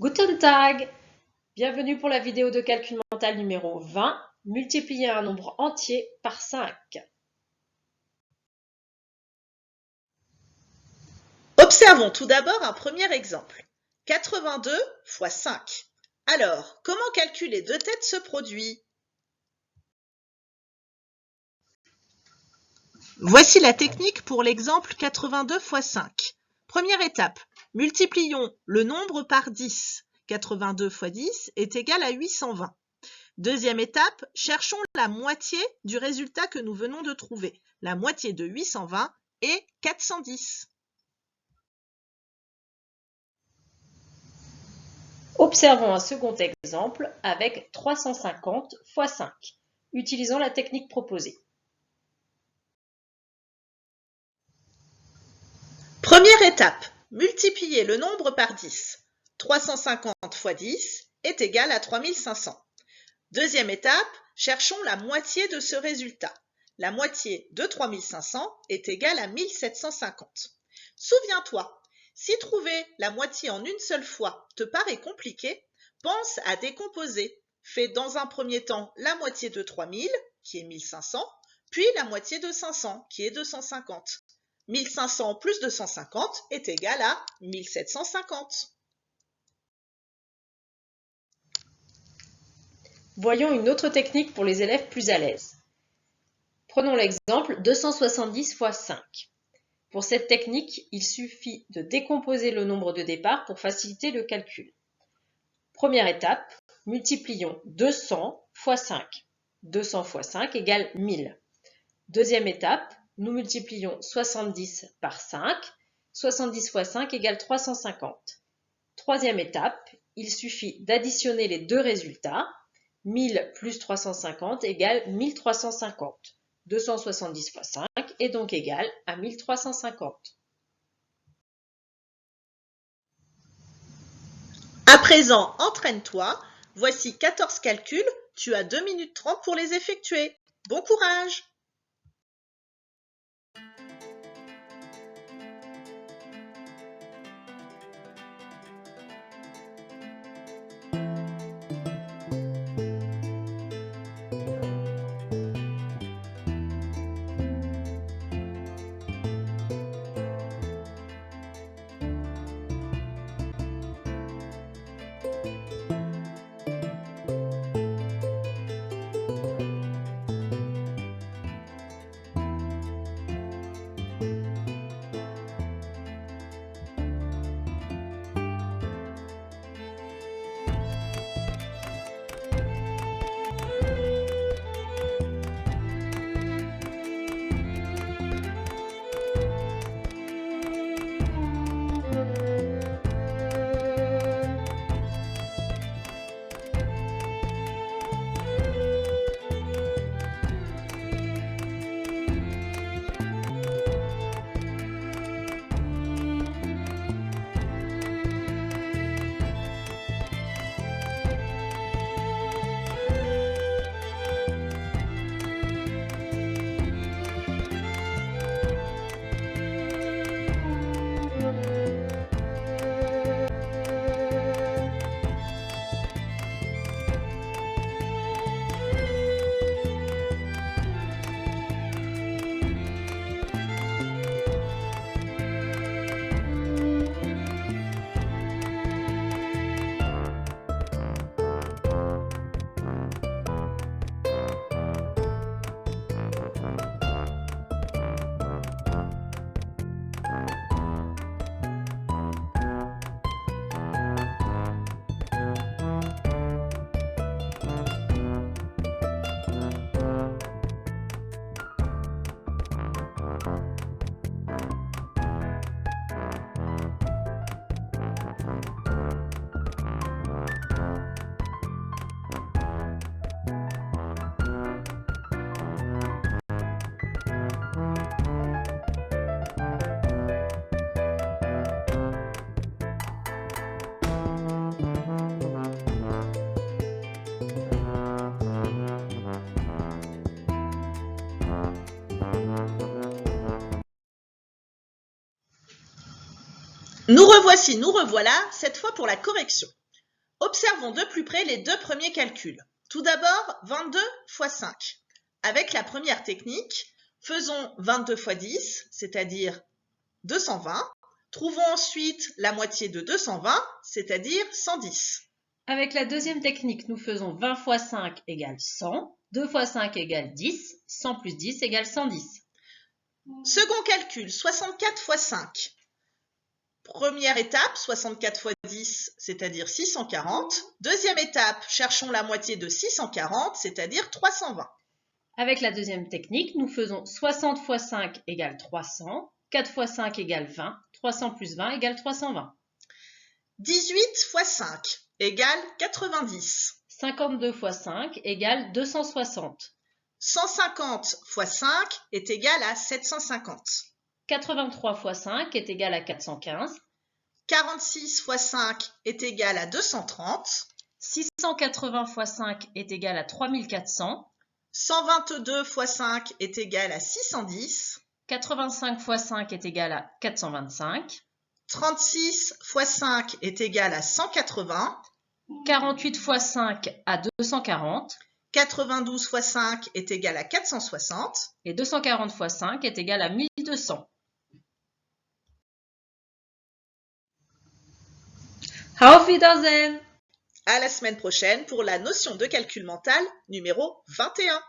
Guten Tag! Bienvenue pour la vidéo de calcul mental numéro 20, multiplier un nombre entier par 5. Observons tout d'abord un premier exemple. 82 fois 5. Alors, comment calculer deux têtes ce produit? Voici la technique pour l'exemple 82 fois 5. Première étape, multiplions le nombre par 10. 82 fois 10 est égal à 820. Deuxième étape, cherchons la moitié du résultat que nous venons de trouver. La moitié de 820 est 410. Observons un second exemple avec 350 fois 5, utilisant la technique proposée. Première étape, multiplier le nombre par 10. 350 fois 10 est égal à 3500. Deuxième étape, cherchons la moitié de ce résultat. La moitié de 3500 est égale à 1750. Souviens-toi, si trouver la moitié en une seule fois te paraît compliqué, pense à décomposer. Fais dans un premier temps la moitié de 3000, qui est 1500, puis la moitié de 500, qui est 250. 1500 plus 250 est égal à 1750. Voyons une autre technique pour les élèves plus à l'aise. Prenons l'exemple 270 fois 5. Pour cette technique, il suffit de décomposer le nombre de départ pour faciliter le calcul. Première étape, multiplions 200 fois 5. 200 fois 5 égale 1000. Deuxième étape, nous multiplions 70 par 5. 70 fois 5 égale 350. Troisième étape, il suffit d'additionner les deux résultats. 1000 plus 350 égale 1350. 270 fois 5 est donc égal à 1350. À présent, entraîne-toi. Voici 14 calculs. Tu as 2 minutes 30 pour les effectuer. Bon courage! Nous revoici, nous revoilà, cette fois pour la correction. Observons de plus près les deux premiers calculs. Tout d'abord, 22 fois 5. Avec la première technique, faisons 22 fois 10, c'est-à-dire 220. Trouvons ensuite la moitié de 220, c'est-à-dire 110. Avec la deuxième technique, nous faisons 20 fois 5 égale 100, 2 fois 5 égale 10, 100 plus 10 égale 110. Second calcul, 64 fois 5. Première étape, 64 fois 10, c'est-à-dire 640. Deuxième étape, cherchons la moitié de 640, c'est-à-dire 320. Avec la deuxième technique, nous faisons 60 fois 5 égale 300, 4 fois 5 égale 20, 300 plus 20 égale 320. 18 fois 5 égale 90. 52 fois 5 égale 260. 150 fois 5 est égal à 750. 83 fois 5 est égal à 415. 46 fois 5 est égal à 230. 680 fois 5 est égal à 3400. 122 fois 5 est égal à 610. 85 fois 5 est égal à 425. 36 fois 5 est égal à 180. 48 fois 5 à 240. 92 fois 5 est égal à 460. Et 240 fois 5 est égal à 1200. Auf Wiedersehen! À la semaine prochaine pour la notion de calcul mental numéro 21.